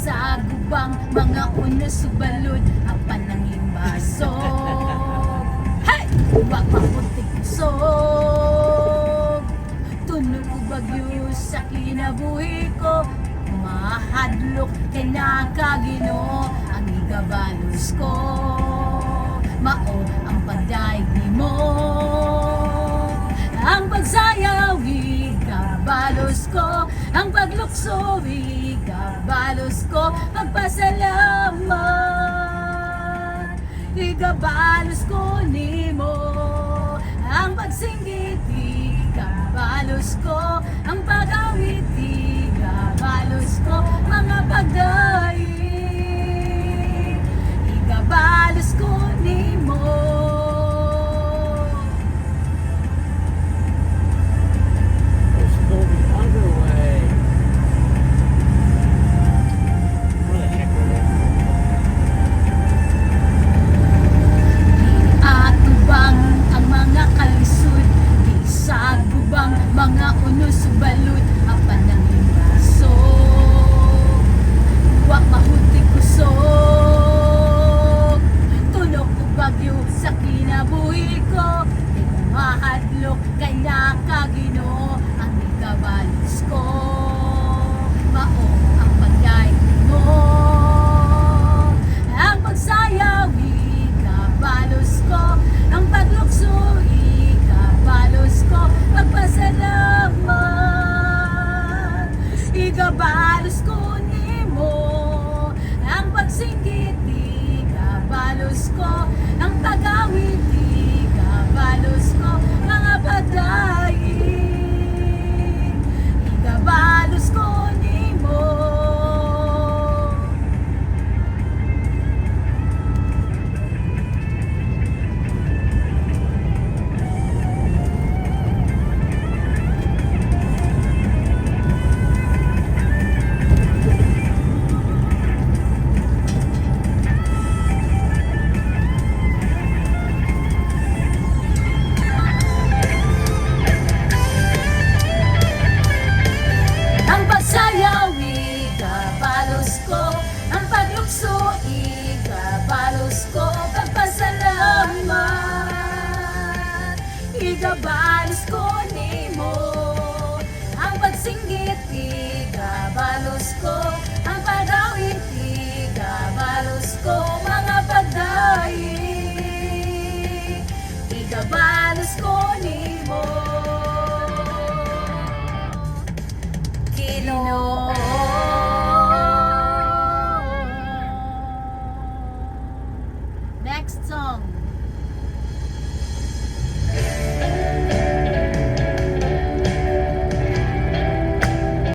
sa gubang, mga unos subalod, apan ng limbasog. Hey! Huwag maputik kusog, tunog ko bagyo sa kinabuhi ko, mahadlok kay nakagino ang igabalos ko. Mao ang pagdaigdi mo, ang pagsayaw igabalos ko, ang paglukso igabalos ko, pagpasalamat igabalos ko nimo, ang pagsinggit igabalos ko, ang pag-awit igabalos ko, mga pagdaig igabalos ko nimo. Let's go the other way. What the heck are they? Atubang ang mga kalisod, di sa gubang, mga unos balud, apan ng limbaso. Huwag mahutik kusog, tunog ko bagyo sa kinabuhi ko, di ko mahadlok kay nakagino ang igabalos ko. Mao ang pagdaigdi mo, ang pagsayaw igabalos ko, ang paglukso igabalos ko, pagpasalamat igabalos ko nimo, ang pagsinggit igabalos ko, ang pag-awit igabalos ko, mga pagdaig igabalos ko nimo. Ang pagsayaw igabalos ko, ang paglukso igabalos ko, pagpasalamat igabalos ko nimo, ang pagsinggit igabalos ko, ang pag-awit igabalos ko, mga pagdaig igabalos ko